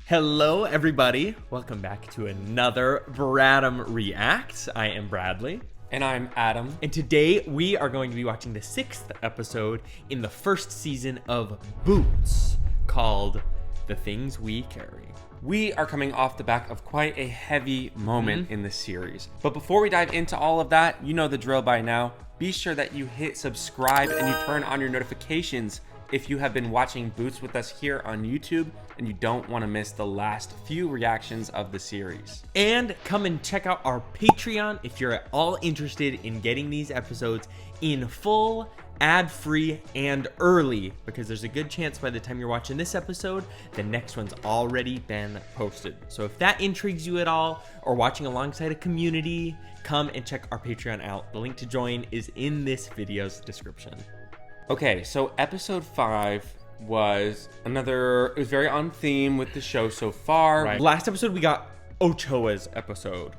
Hello, everybody. Welcome back to another Bradam React. I am Bradley. And I'm Adam. And today we are going to be watching the 6th episode in the first season of Boots, called The Things We Carry. We are coming off the back of quite a heavy moment in the series. But before we dive into all of that, you know the drill by now. Be sure that you hit subscribe and you turn on your notifications if you have been watching Boots with us here on YouTube and you don't want to miss the last few reactions of the series. And come and check out our Patreon if you're at all interested in getting these episodes in full, ad-free, and early, because there's a good chance by the time you're watching this episode, the next one's already been posted. So if that intrigues you at all, or watching alongside a community, come and check our Patreon out. The link to join is in this video's description. Okay, so episode 5 was it was very on theme with the show so far. Right. Last episode we got Ochoa's episode.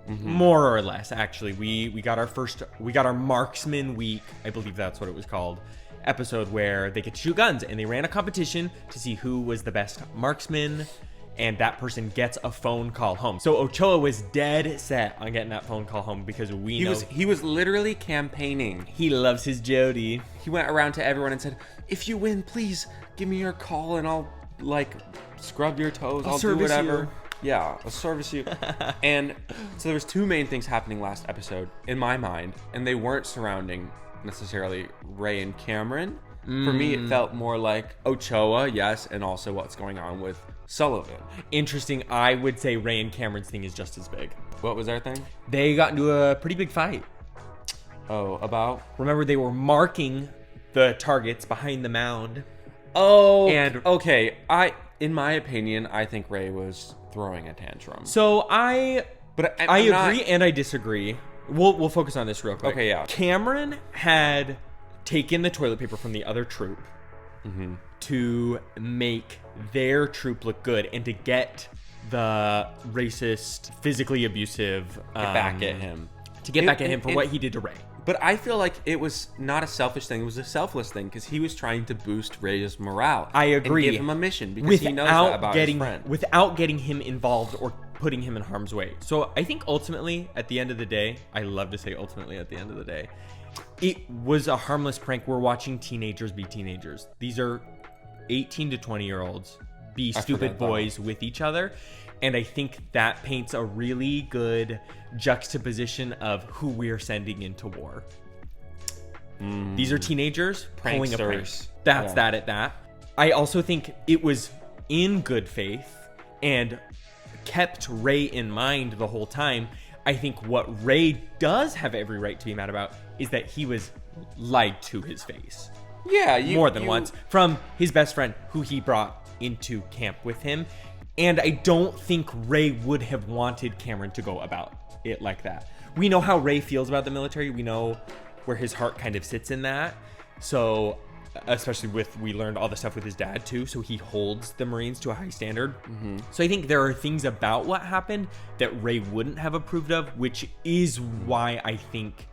More or less, actually. We got our marksman week, I believe that's what it was called, episode where they get to shoot guns, and they ran a competition to see who was the best marksman, and that person gets a phone call home. So Ochoa was dead set on getting that phone call home because he was literally campaigning. He loves his Jody. He went around to everyone and said, "If you win, please give me your call and I'll like scrub your toes. I'll do whatever." Yeah, I'll service you. And so there was two main things happening last episode in my mind, and they weren't surrounding necessarily Ray and Cameron. For me, it felt more like Ochoa, yes, and also what's going on with Sullivan. Interesting. I would say Ray and Cameron's thing is just as big. What was their thing? They got into a pretty big fight. Oh, about? Remember, they were marking the targets behind the mound. Oh, and okay, in my opinion, I think Ray was throwing a tantrum. So I agree and I disagree. We'll focus on this real quick. Okay, yeah. Cameron had taken the toilet paper from the other troop to make their troop look good and to get the racist, physically abusive back at him. To get back at him for what he did to Ray. But I feel like it was not a selfish thing. It was a selfless thing because he was trying to boost Ray's morale. I agree. And give him a mission because he knows that about his friend. Without getting him involved or putting him in harm's way. So I think ultimately, at the end of the day, I love to say ultimately at the end of the day, it was a harmless prank. We're watching teenagers be teenagers. These are 18 to 20-year-olds be stupid boys with each other. And I think that paints a really good juxtaposition of who we're sending into war. These are teenagers pulling a prank. That's that at that. I also think it was in good faith and kept Ray in mind the whole time. I think what Ray does have every right to be mad about is that he was lied to his face. Yeah, more than once from his best friend who he brought into camp with him. And I don't think Ray would have wanted Cameron to go about it like that. We know how Ray feels about the military. We know where his heart kind of sits in that. So, especially we learned all the stuff with his dad too. So he holds the Marines to a high standard. So I think there are things about what happened that Ray wouldn't have approved of, which is why I think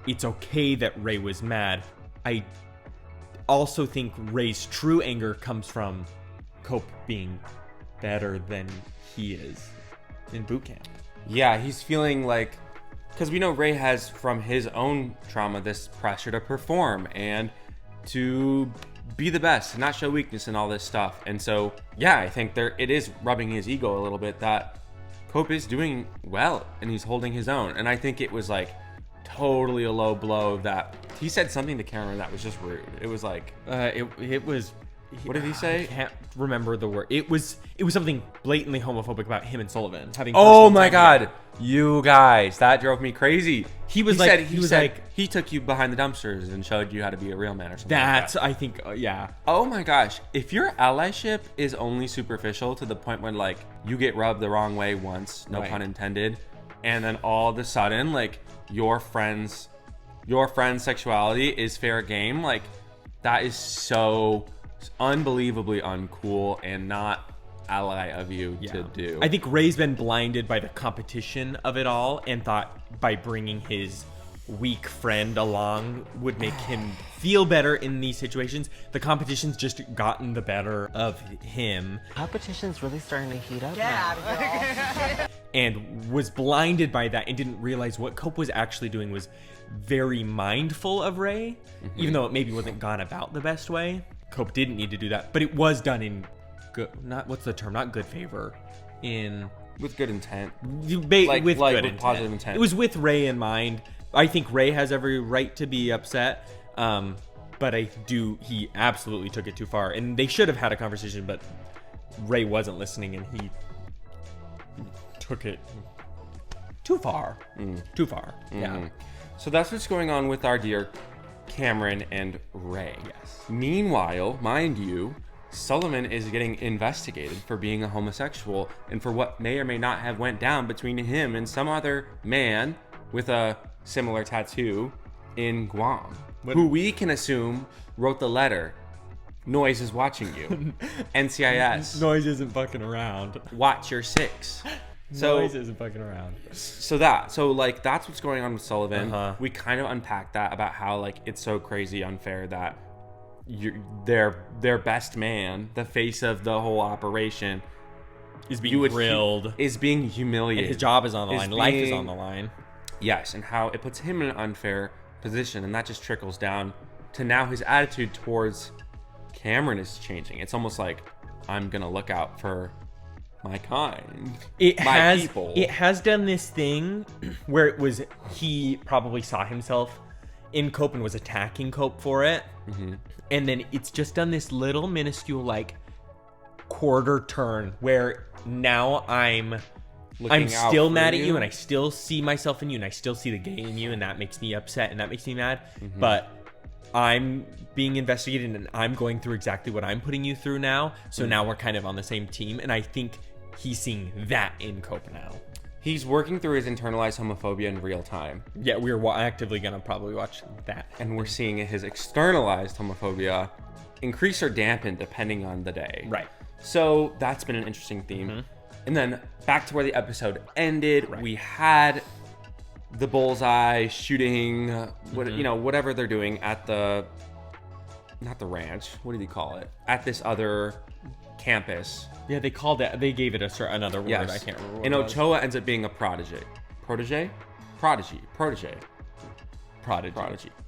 it's okay that Ray was mad. I also think Ray's true anger comes from Cope being better than he is in boot camp. Yeah, he's feeling like, because we know Ray has from his own trauma this pressure to perform and to be the best and not show weakness and all this stuff. And so yeah, I think it is rubbing his ego a little bit that Cope is doing well and he's holding his own. And I think it was like totally a low blow that he said something to Cameron that was just rude. It was like it was. What did he say? I can't remember the word. It was something blatantly homophobic about him and Sullivan having. Oh my God, you guys, that drove me crazy. He said he took you behind the dumpsters and showed you how to be a real man or something. That's like that. I think yeah. Oh my gosh, if your allyship is only superficial to the point when like you get rubbed the wrong way once, no pun intended, and then all of a sudden like your friend's sexuality is fair game, like that is so unbelievably uncool and not ally of you to do. I think Ray's been blinded by the competition of it all and thought by bringing his weak friend along would make him feel better in these situations. The competition's just gotten the better of him. Competition's really starting to heat up Get now. out of here. And was blinded by that and didn't realize what Cope was actually doing was very mindful of Ray, even though it maybe wasn't gone about the best way. Cope didn't need to do that, but it was done in good, not good favor, with good intent. with Like good with intent. positive intent. It was with Ray in mind. I think Ray has every right to be upset, but he absolutely took it too far, and they should have had a conversation, but Ray wasn't listening, and he took it too far. Yeah. So that's what's going on with our dear Cameron and Ray. Yes. Meanwhile, mind you, Sullivan is getting investigated for being a homosexual and for what may or may not have went down between him and some other man with a similar tattoo in Guam, who we can assume wrote the letter. Noise is watching you. NCIS. Noise isn't fucking around. Watch your six. So Noise isn't fucking around. So that's what's going on with Sullivan. Uh-huh. We kind of unpacked that about how like it's so crazy unfair that their best man, the face of the whole operation, Is being grilled. is being humiliated. His job is on the Is line. Life is being- on the line. Yes, and how it puts him in an unfair position, and that just trickles down to now his attitude towards Cameron is changing. It's almost like, I'm gonna look out for my kind, It my people. has done this thing where he probably saw himself in Cope and was attacking Cope for it, and then it's just done this little minuscule like quarter turn where now I'm Looking out still for mad at you, and I still see myself in you, and I still see the gay in you, and that makes me upset, and that makes me mad. But I'm being investigated, and I'm going through exactly what I'm putting you through now. So now we're kind of on the same team, and I think he's seeing that in Cope now. He's working through his internalized homophobia in real time. Yeah, we're actively gonna probably watch that. And we're seeing his externalized homophobia increase or dampen depending on the day. Right. So that's been an interesting theme. And then back to where the episode ended, Right. we had the bullseye shooting, whatever they're doing at not the ranch. What did he call it? At this other campus. Yeah, they gave it another word. Yes. I can't remember what And it was. Ochoa ends up being a prodigy. Prodigy.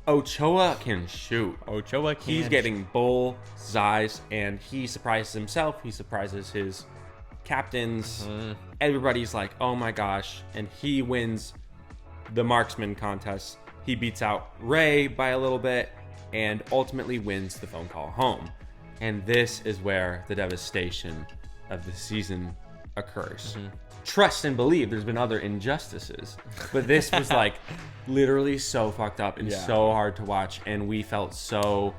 Ochoa can shoot. Ochoa can He's getting bullseyes, and he surprises himself. He surprises his captains. Everybody's like, oh my gosh. And he wins the marksman contest. He beats out Ray by a little bit and ultimately wins the phone call home. And this is where the devastation of the season occurs. Trust and believe there's been other injustices, but this was like literally so fucked up and so hard to watch, and we felt so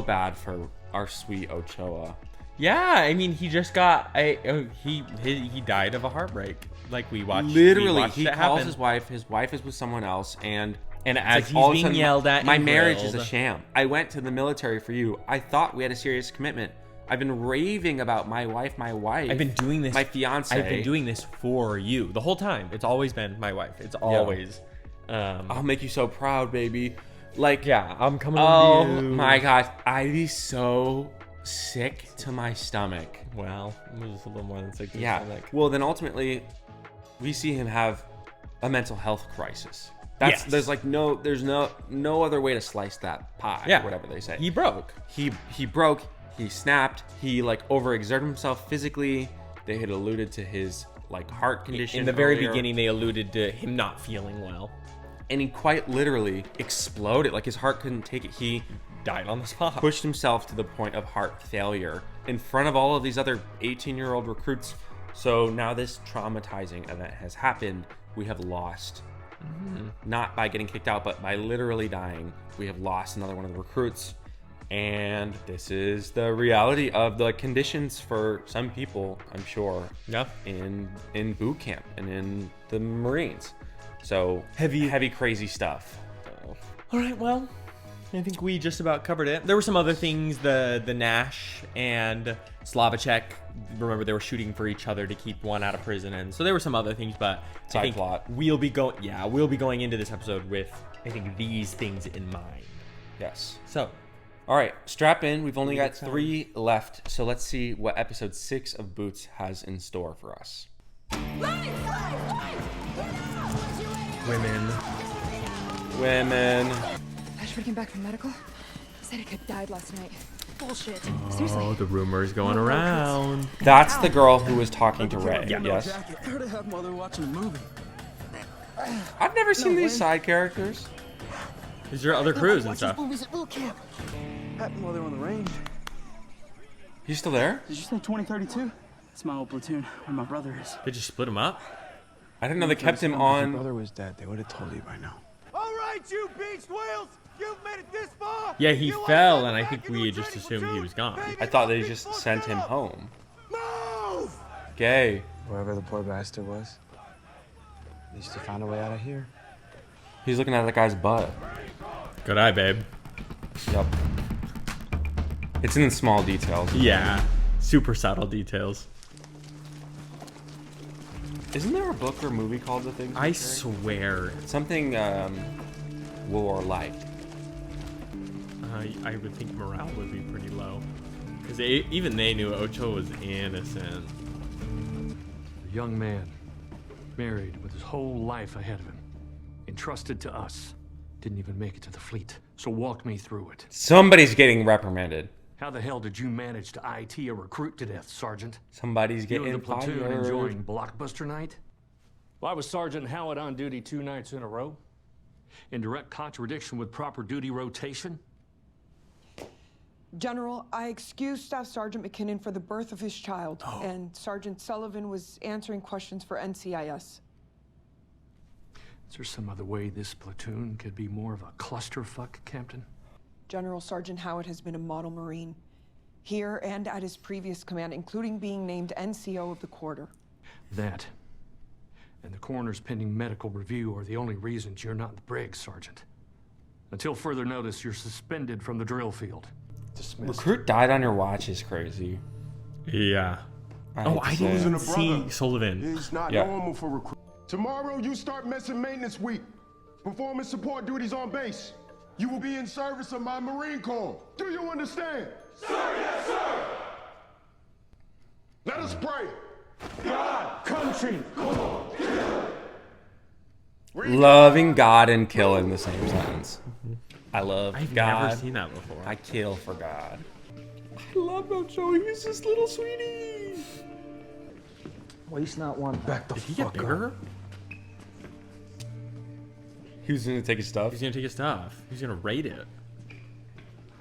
bad for our sweet Ochoa. Yeah, I mean, he just got he died of a heartbreak. Like we watched. Literally, he he calls happen. his wife. His wife is with someone else, and as he's all of a being sudden, yelled at, my and marriage is a grilled. sham. I went to the military for you. I thought we had a serious commitment. I've been raving about my wife. I've been doing this. My fiance. I've been doing this for you the whole time. It's always been my wife. It's always. I'll make you so proud, baby. Like, Yeah, I'm coming. oh to you. my gosh, I'd be so sick to my stomach. Well, it was a little more than 6 Yeah. Well, then ultimately, we see him have a mental health crisis. Yes. There's no other way to slice that pie. Yeah. Or whatever they say. He broke. He broke. He snapped. He like overexerted himself physically. They had alluded to his like heart condition In the very earlier. beginning, they alluded to him not feeling well. And he quite literally exploded. Like his heart couldn't take it. He Died on the spot. pushed himself to the point of heart failure in front of all of these other 18-year-old recruits. So now this traumatizing event has happened. We have lost, not by getting kicked out, but by literally dying. We have lost another one of the recruits. And this is the reality of the conditions for some people, I'm sure, Yeah. in boot camp and in the Marines. So Heavy- crazy stuff. All right. Well, I think we just about covered it. There were some other things, the Nash and Slavacek. Remember, they were shooting for each other to keep one out of prison, and so there were some other things. But I think plot. we'll be going into this episode with, I think, these things in mind. Yes. So, all right, strap in. We've only got 3 left, so let's see what episode 6 of Boots has in store for us. Women. Patrick came back from medical. Said a kid died last night. Bullshit. Seriously. oh, the rumors going around. That's the girl who was talking to Ray. Yeah. Yes. I heard I have mother watching a movie. I've never seen these side characters. Is there other crews and stuff? Movies at boot camp. Happened while they were on the range. He's still there? Did you say 2032? It's my old platoon, where my brother is. They just split him up? I didn't know they kept him If your on. brother was dead, they would have told you by now. All right, you beached whales! You've made it this far! Yeah, he You fell, ain't and I back think into we a just training assumed he platoon. was gone. Baby, I thought they don't just be sent him fucked up. home. Move! Gay. Wherever the poor bastard was, at least he found a way out of here. He's looking at the guy's butt. Good eye, babe. Yep. It's in the small details. Yeah. Super subtle details. Isn't there a book or movie called The Things We I Carry? swear. Something war-like. I would think morale would be pretty low. Because even they knew Ochoa was innocent. A young man, married with his whole life ahead of him, entrusted to us, didn't even make it to the fleet, so walk me through it. Somebody's getting reprimanded. How the hell did you manage to IT a recruit to death, Sergeant? Somebody's You and getting the platoon fired. enjoying Blockbuster Night? Why was Sergeant Howard on duty 2 nights in a row? In direct contradiction with proper duty rotation? General, I excused Staff Sergeant McKinnon for the birth of his child, and Sergeant Sullivan was answering questions for NCIS. Is there some other way this platoon could be more of a clusterfuck, Captain? General Sergeant Howard has been a model Marine, here and at his previous command, including being named NCO of the quarter. That and the coroner's pending medical review are the only reasons you're not in the brig, Sergeant. Until further notice, you're suspended from the drill field. Dismissed. Recruit died on your watch is crazy. Yeah. I I didn't even see brother. Sullivan. It's not Yeah. normal for recruit. Tomorrow you start messing maintenance week. Performing support duties on base. You will be in service of my Marine Corps. Do you understand? Sir, yes, sir. Let us pray. God, country, Corps. Loving God and kill in the same sentence. I love I've God. never seen that before. I kill for God. I love Ochoa. He's this little sweetie. Waste not one. Back the Did he get fuck bigger? up. He was gonna take his stuff. He's gonna take his stuff. He's gonna raid it.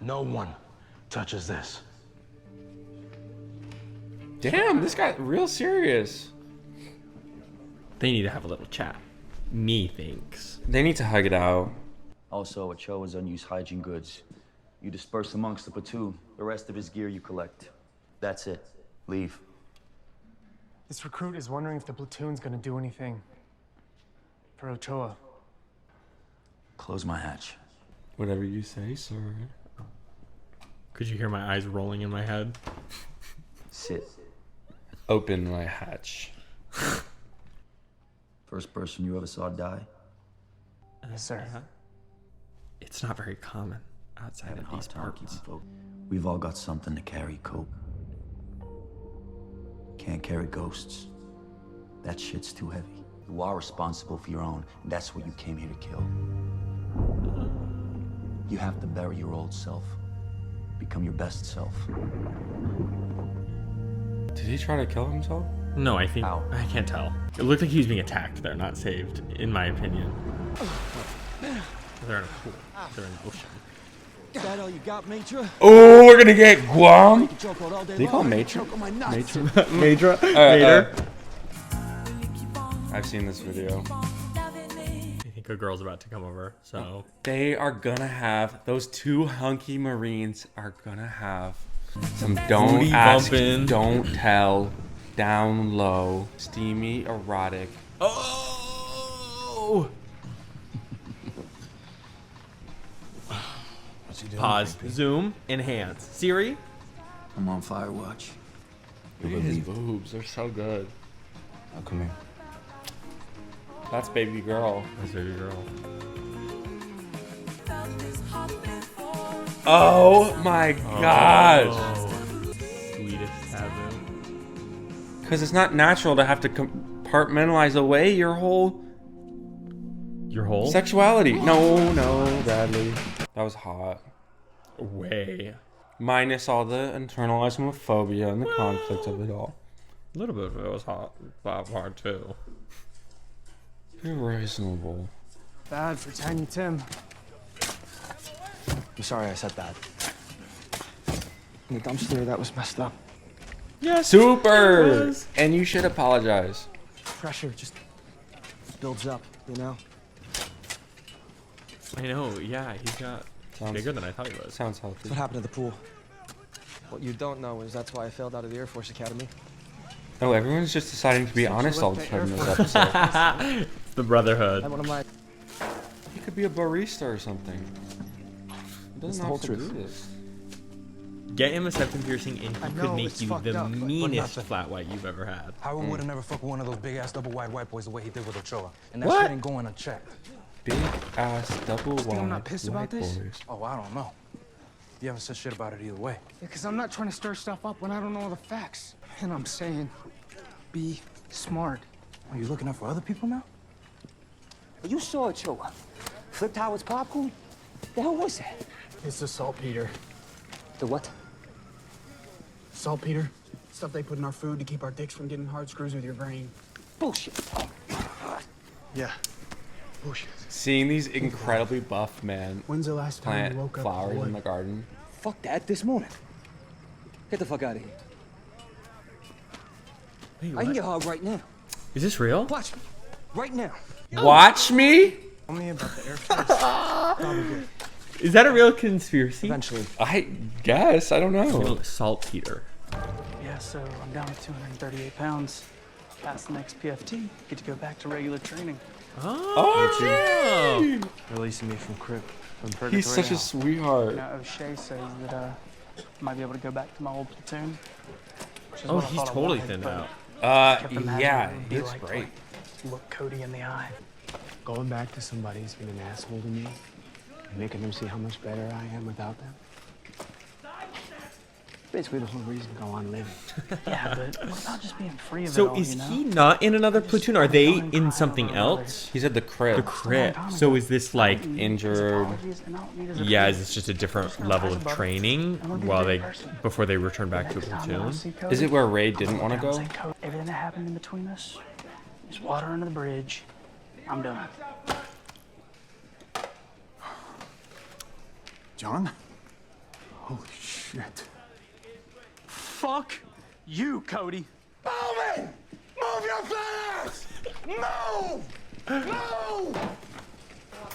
No one touches this. Damn, this got real serious. They need to have a little chat. Methinks. They need to hug it out. Also, Ochoa's unused hygiene goods. You disperse amongst the platoon. The rest of his gear you collect. That's it. Leave. This recruit is wondering if the platoon's gonna do anything for Ochoa. Close my hatch. Whatever you say, sir. Could you hear my eyes rolling in my head? Sit. Open my hatch. First person you ever saw die? Yes, sir. It's not very common outside Having of a hard these time parts. keeping focused. We've all got something to carry, Cope. Can't carry ghosts. That shit's too heavy. You are responsible for your own, and that's what you came here to kill. You have to bury your old self. Become your best self. Did he try to kill himself? No, I think Ow. I can't tell. It looked like he was being attacked there, not saved, in my opinion. They're in a pool. They're in the ocean. Is that all you got, Matra? Oh, we're gonna get Guam. Choke all day They call long. Matra? Choke on my nuts. Major. I've seen this video. I think a girl's about to come over, so They are gonna have, those two hunky Marines are gonna have some don't Booty ask, bumping. don't tell, down low, steamy, erotic. Oh! Pause. Zoom. Enhance. Siri. I'm on fire watch. Look at his boobs. They're so good. Oh, come here. That's baby girl. That's baby girl. Oh my gosh. Sweetest taboo. Because it's not natural to have to compartmentalize away your whole sexuality. No, Bradley. That was hot. Way. Minus all the internalized homophobia and the conflict of it all. A little bit of it was hot. That part too. You're reasonable. Bad for Tiny Tim. I'm sorry I said that. In the dumpster, that was messed up. Yes. Super! And you should apologize. Pressure just builds up, you know? I know, yeah, he's got bigger than I thought he was. Sounds healthy. What happened to the pool? What you don't know is that's why I failed out of the Air Force Academy. Oh, everyone's just deciding to be honest all the time in this episode. It's the brotherhood. He could be a barista or something. He doesn't have to do this. Get him a septum piercing and he could make you the meanest flat white you've ever had. Howard would have never fucked one of those big ass double wide white boys the way he did with Ochoa. And that What? shit ain't going unchecked. Big ass double wide I'm not pissed about this? boys. Oh, I don't know. You haven't said shit about it either way. Because I'm not trying to stir stuff up when I don't know all the facts. And I'm saying, be smart. Are you looking out for other people now? You saw Ochoa. Flipped Howard's popcorn? The hell was that? It's the saltpeter. The what? Saltpeter. Stuff they put in our food to keep our dicks from getting hard screws with your brain. Bullshit. Yeah. Bullshit. Seeing these incredibly buff men When's the last time plant you woke up flowers bored? in the garden. Fuck that this morning. Get the fuck out of here. Wait, I can get hard right now. Is this real? Watch me. Right now. Watch me? Tell me about the Air Force. Probably. Is that a real conspiracy? Eventually. I guess. I don't know. Saltpeter. Yeah, so I'm down to 238 pounds. Pass the next PFT. Get to go back to regular training. Oh, yeah. Releasing me from crib. From purgatory. He's such a sweetheart. You know, O'Shea says that I might be able to go back to my old platoon. which is Oh, what I he's thought I totally wanted, thinned but out. kept imagining Yeah, what it would be he looks like to, great. Look Cody in the eye. Going back to somebody who's been an asshole to me and making them see how much better I am without them. Basically the whole reason to go on living. Yeah, but what about just being free of it So all, is you know? he not in another platoon? Are they in something else? He's at the crib. The crib. So is this like injured? Yeah, is this just a different level of training while before they return back to a platoon? Is it where Ray didn't want to go? Everything that happened in between us is water under the bridge. I'm done. John? Holy shit. Fuck you, Cody. Move it! Move your flares! Move! Move!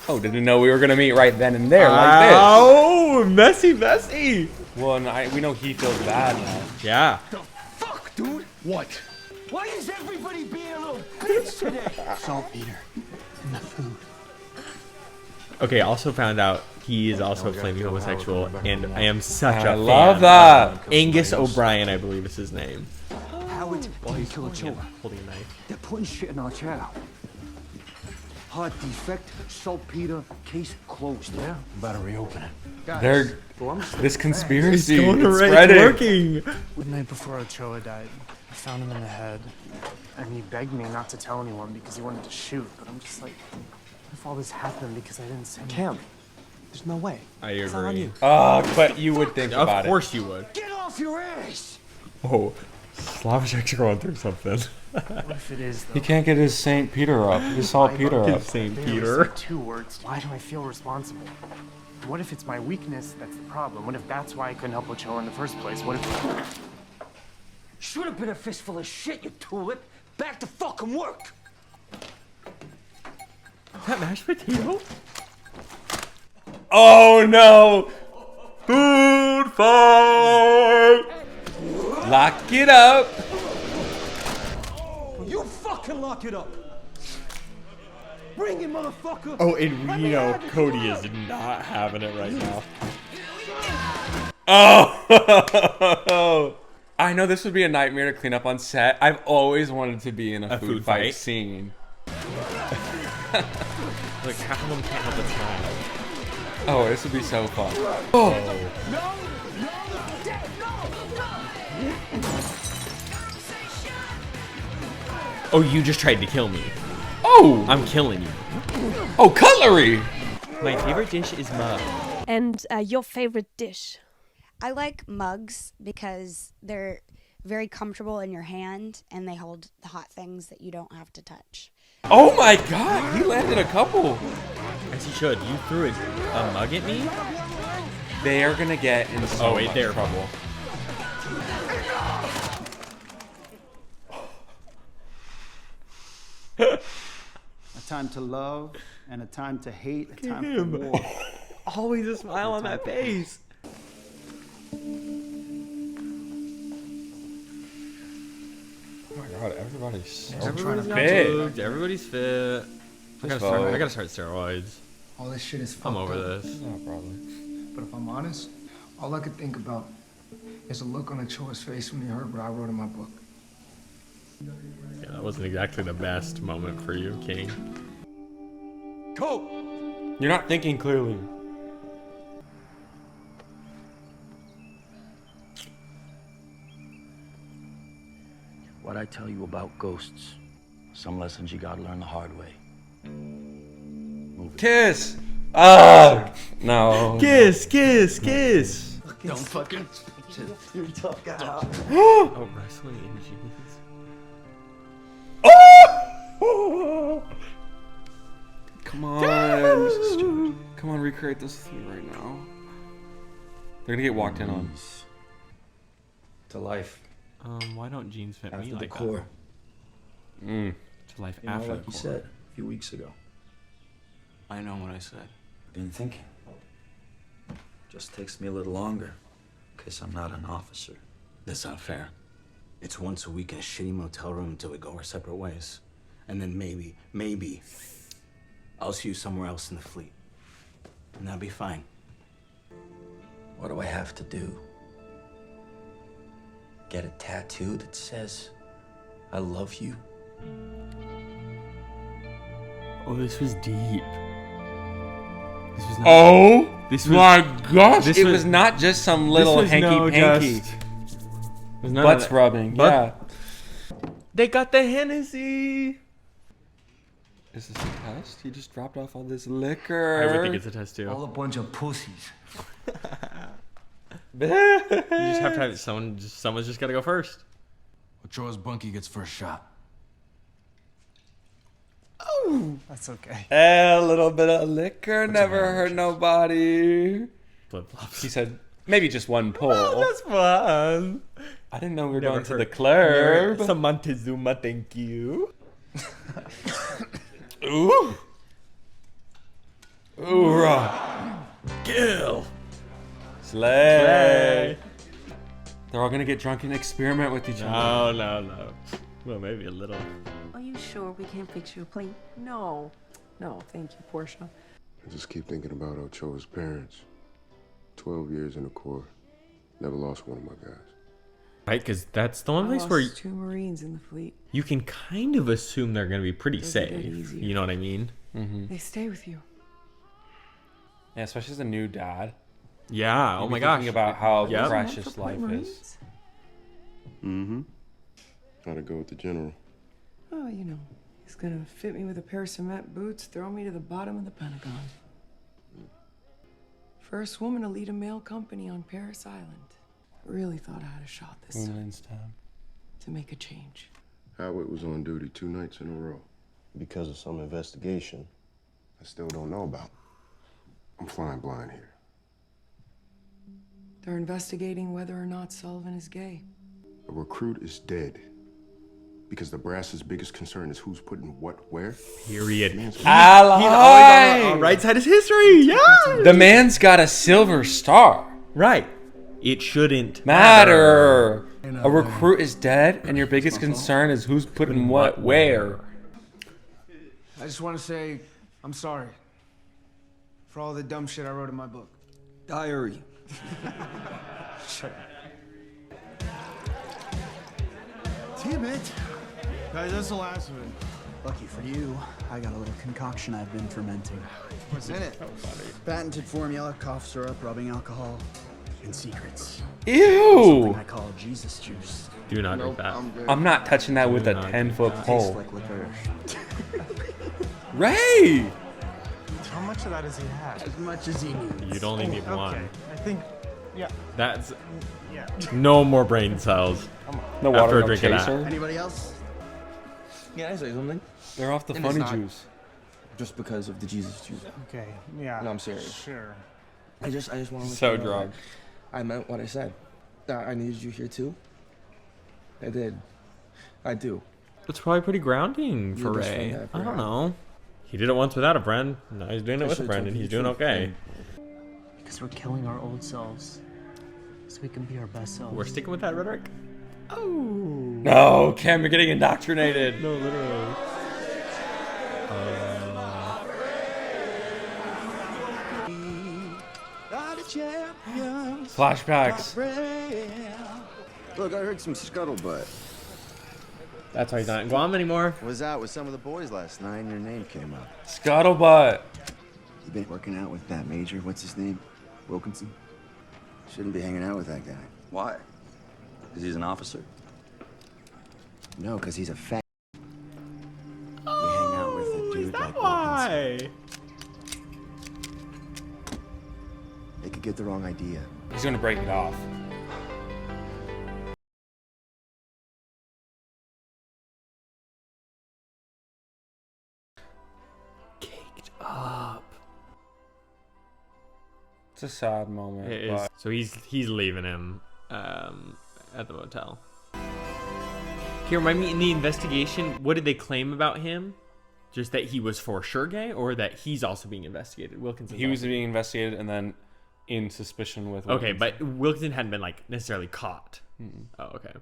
Oh, didn't know we were gonna meet right then and there like this. Oh, messy. Well, and we know he feels bad now. Yeah. Fuck, dude! What? Why is everybody being a little bitch today? Saltpeter in the food. Okay, also found out he is also a flaming homosexual, and I am such a fan. love that. Angus O'Brien, I believe is his name. Howard, you kill Ochoa. Holding a knife. They're putting shit in our chow. Heart defect, saltpeter, case closed. Yeah, about to reopen it. They're this conspiracy. It's going it's right, spreading. working. The night before Ochoa died, I found him in the head. And he begged me not to tell anyone because he wanted to shoot. But I'm just like, what if all this happened because I didn't say Cam, there's no way. I It's not on agree. you. But you would think about Of course you would. Get off your ass! Oh, Slavic's going through something. what if it is, though? He can't get his St. Peter up. His saltpeter up. St. They only Peter. said 2 words. Why do I feel responsible? What if it's my weakness that's the problem? What if that's why I couldn't help Ochoa in the first place? What if... Should have been a fistful of shit, you tulip. Back to fucking work. Is that mashed potato? Oh no! Food fight! Lock it up! You fucking lock it up. Bring it, motherfucker. Oh, and we know Cody is not having it right now. Oh! I know this would be a nightmare to clean up on set. I've always wanted to be in a food fight scene. Like, half of them can't help but smile. Oh, this would be so fun. Oh! Oh, you just tried to kill me. Oh! I'm killing you. Oh, cutlery! My favorite dish is mug. And your favorite dish? I like mugs because they're very comfortable in your hand and they hold the hot things that you don't have to touch. Oh my god, he landed a couple. As he should. You threw a mug at me? They are gonna get in so much trouble. A time to love and a time to hate, a time for war. Always a smile on that face. Oh my god, everybody's so Everybody's Everybody's fit. I gotta start steroids. All this shit is I'm fucked over up. this. No problem. But if I'm honest, all I could think about is a look on Ochoa's face when he heard what I wrote in my book. Yeah, that wasn't exactly the best moment for you, King. Go! You're not thinking clearly. What I tell you about ghosts, some lessons you gotta learn the hard way. Move it. Kiss! Ah! No. Kiss, kiss, kiss! Don't fucking... You're tough guy. Oh, wrestling in jeans. Oh! Come on. Come on, recreate this thing right now. They're gonna get walked in on. To life. Why don't jeans fit After me the like core. that? To life You know, after like the you core. said a few weeks ago. I know what I said. Been thinking. Just takes me a little longer, because I'm not an officer. That's not fair. It's once a week in a shitty motel room until we go our separate ways. And then maybe, I'll see you somewhere else in the fleet. And that'll be fine. What do I have to do? Get a tattoo that says, I love you? Oh, this was deep. This was not, Oh this my gosh! this It was not just some little hanky-panky. Butts Butts rubbing, yeah. They got the Hennessy. Is this a test? He just dropped off all this liquor. I would think it's a test too. All a bunch of pussies. You just have to have someone's just gotta go first. Ochoa's bunkie gets first shot. Oh, That's okay. A little bit of liquor never hurt nobody. Flip flops. He said maybe just one pull. Oh, that's fun. I didn't know we were Never going to the hurt. club. Some Montezuma, thank you. Ooh. Ooh. Kill. Slay. They're all gonna get drunk and experiment with each other. No. Well, maybe a little. Are you sure we can't fix you a plate? No, thank you, Portia. I just keep thinking about Ochoa's parents. 12 years in the Corps. Never lost one of my guys. Right, because that's the one I place lost where 2 Marines in the fleet. you can kind of assume they're going to be pretty Doesn't get safe. easier. You know what I mean? Mm-hmm. They stay with you. Yeah, especially as a new dad. Yeah. You'd Oh be my gosh. thinking about how Yep. precious life is. Mm-hmm. Gotta go with the general. Oh, you know, he's gonna fit me with a pair of cement boots, throw me to the bottom of the Pentagon. First woman to lead a male company on Paris Island. Really thought I had a shot this time to make a change. Howard was on duty 2 nights in a row. Because of some investigation I still don't know about. I'm flying blind here. They're investigating whether or not Sullivan is gay. A recruit is dead. Because the brass's biggest concern is who's putting what where. Period. He's always on the right side of history. Yeah. The man's got a silver star. Right. It shouldn't matter. A recruit is dead, and your biggest concern is who's putting what where. I just want to say I'm sorry for all the dumb shit I wrote in my book. Diary. Shut up. Damn it. Guys, that's the last of it. Lucky for you, I got a little concoction I've been fermenting. What's in it? Patented formula, cough syrup, rubbing alcohol, and secrets. Ew! Something I call Jesus juice. Do not drink that. I'm not touching that with a 10-foot Tastes pole. like liquor. Ray! How much of that does he have? As much as he needs. You'd only need one. I think, yeah. That's Yeah. no more brain cells. No after water, a no drink of that. chaser. Anybody else? Yeah, I say something. They're off the And funny it's not juice. Just because of the Jesus juice. Okay, yeah. No, I'm serious. Sure. I just want to let So you know drunk. that I meant what I said. That I needed you here too. I did. I do. It's probably pretty grounding for Your best Ray. friend I ever don't had. know. He did it once without a friend. Now he's doing it I with a should've friend, told and you he's the doing truth, okay. Because we're killing our old selves. So we can be our best selves. We're sticking with that rhetoric. Oh. No, Cam, you're getting indoctrinated. No, literally. Flashbacks. Look, I heard some scuttlebutt. That's why he's not in Guam anymore. Was out with some of the boys last night and your name came up. Scuttlebutt. You been working out with that major? What's his name? Wilkinson? Shouldn't be hanging out with that guy. Why? Because he's an officer? No, because he's a fat. We hang out with a dude like Wilkinson. Why? They could get the wrong idea. He's gonna break it off. Caked up. It's a sad moment. It is. but- So he's leaving him at the motel. Can you remind me, in the investigation, what did they claim about him? Just that he was for sure gay, or that he's also being investigated? Wilkinson. He was being investigated and then in suspicion with Okay, Wilkinson. but Wilkinson hadn't been like necessarily caught. Mm-mm. Oh, okay.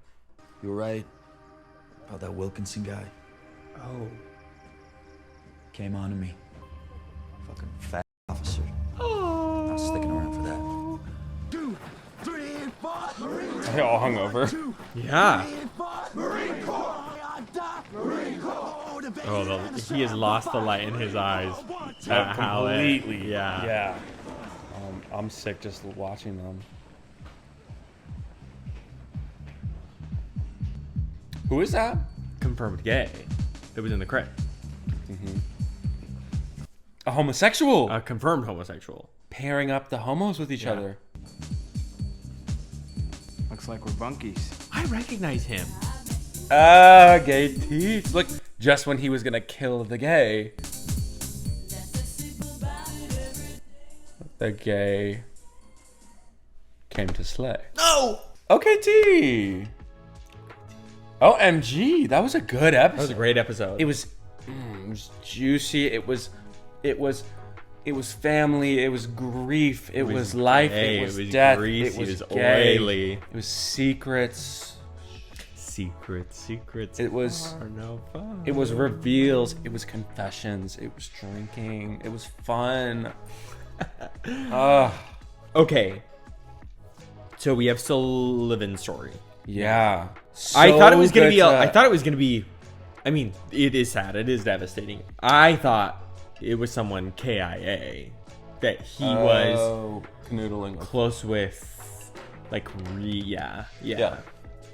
You were right about that Wilkinson guy. Oh. Came on to me. Fucking fat officer. Oh. Not sticking around for that. 2, 3, and 5. Marine They all hung over. Yeah. Marine Corps. Marine Corps. Oh, he has lost the light in his eyes. At how it- Completely. Yeah. Yeah. I'm sick just watching them. Who is that? Confirmed gay. It was in the credit. Mm-hmm. A homosexual. A confirmed homosexual. Pairing up the homos with each other. Looks like we're bunkies. I recognize him. Gay teeth. Look, just when he was gonna kill the gay. The gay came to slay. No! OKT! OMG, that was a good episode. That was a great episode. It was juicy. It was family. It was grief. It was life. gay, It was it was death. greasy, It was it was gay. oily. It was secrets. Secrets. It was are no fun. It was reveals. It was confessions. It was drinking. It was fun. Okay. So we have Sullivan's story. Yeah. I thought it was gonna good be. I thought it was gonna be. I mean, it is sad. It is devastating. I thought it was someone KIA that he was canoodling close with, like yeah.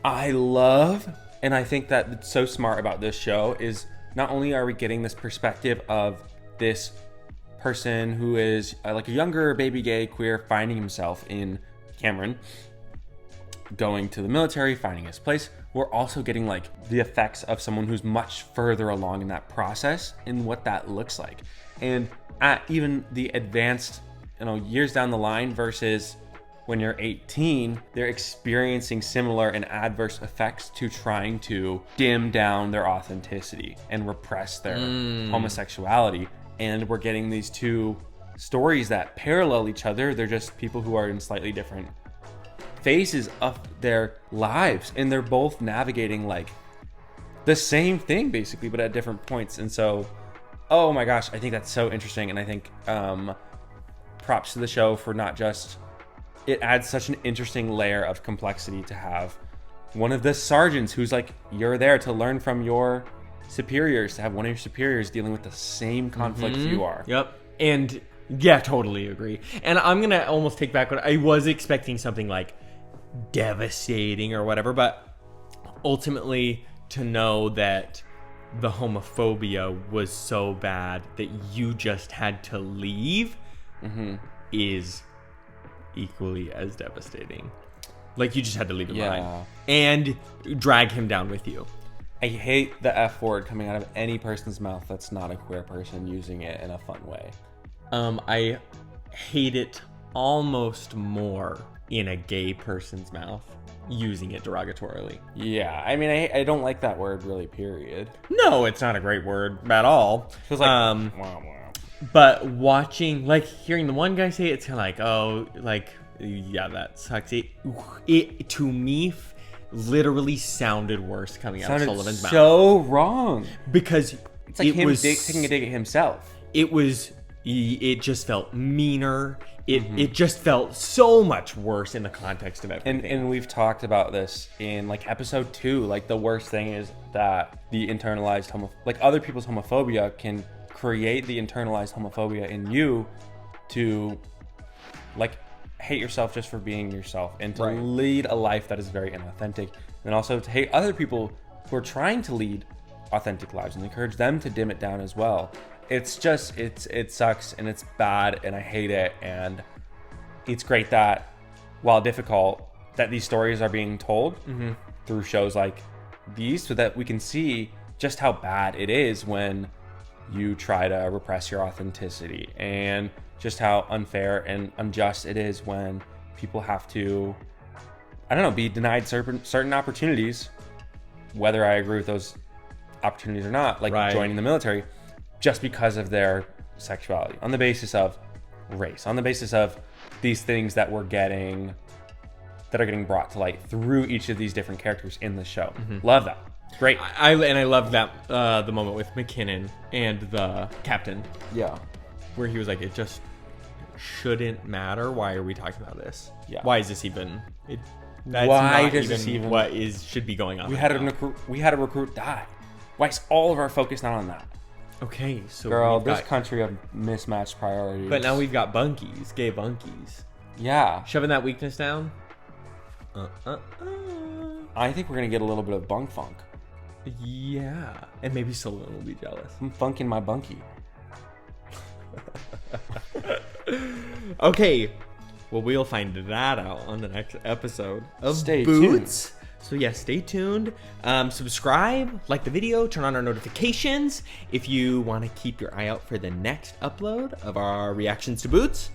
I love, and I think that it's so smart about this show is not only are we getting this perspective of this person who is like a younger baby gay queer finding himself in Cameron, going to the military, finding his place. We're also getting like the effects of someone who's much further along in that process and what that looks like. And at even the advanced, years down the line versus when you're 18, they're experiencing similar and adverse effects to trying to dim down their authenticity and repress their homosexuality. And we're getting these two stories that parallel each other. They're just people who are in slightly different phases of their lives, and they're both navigating like the same thing basically, but at different points. And so, oh my gosh, I think that's so interesting. And I think props to the show for not just it adds such an interesting layer of complexity to have one of the sergeants who's like, you're there to learn from your superiors, to have one of your superiors dealing with the same conflict you are. Yep. And yeah, totally agree. And I'm going to almost take back what I was expecting, something like devastating or whatever, but ultimately to know that the homophobia was so bad that you just had to leave is equally as devastating. Like, you just had to leave him behind and drag him down with you. I hate the F word coming out of any person's mouth that's not a queer person using it in a fun way. I hate it almost more in a gay person's mouth using it derogatorily. Yeah, I mean, I don't like that word really, period. No, it's not a great word at all. Feels like, wow. But watching, like, hearing the one guy say it, it's kind of like, oh, like, yeah, that sucks. It to me, literally sounded worse coming out of Sullivan's mouth. So wrong. Because it's like him taking a dig at himself. It just felt meaner. It just felt so much worse in the context of everything. And we've talked about this in like episode 2. Like, the worst thing is that the internalized other people's homophobia can create the internalized homophobia in you to like hate yourself just for being yourself and to lead a life that is very inauthentic, and also to hate other people who are trying to lead authentic lives and encourage them to dim it down as well. It's just, it sucks and it's bad and I hate it. And it's great that, while difficult, that these stories are being told through shows like these, so that we can see just how bad it is when you try to repress your authenticity, and just how unfair and unjust it is when people have to, I don't know, be denied certain opportunities, whether I agree with those opportunities or not, like joining the military, just because of their sexuality, on the basis of race, on the basis of these things that are getting brought to light through each of these different characters in the show. Love that. Great. I love that the moment with McKinnon and the captain. Yeah. Where he was like, it just shouldn't matter. Why are we talking about this? Yeah. Why is this even? Why does this even? What should be going on? We had a recruit die. Why is all of our focus not on that? Okay, so girl, this country of mismatched priorities. But now we've got bunkies, gay bunkies. Yeah, shoving that weakness down. I think we're gonna get a little bit of bunk funk. Yeah, and maybe Sullivan will be jealous. I'm funking my bunkie. Okay, well, we'll find that out on the next episode of Stay Boots. Tuned. So yeah, stay tuned. Subscribe, like the video, turn on our notifications if you want to keep your eye out for the next upload of our reactions to Boots.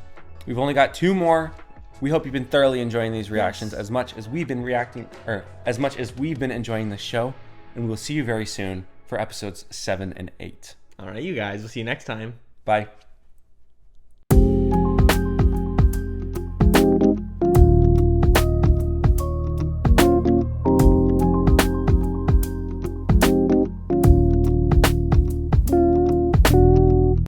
We've only got 2 more. We hope you've been thoroughly enjoying these reactions as much as we've been enjoying the show. And we'll see you very soon for episodes 7 and 8. All right, you guys. We'll see you next time. Bye.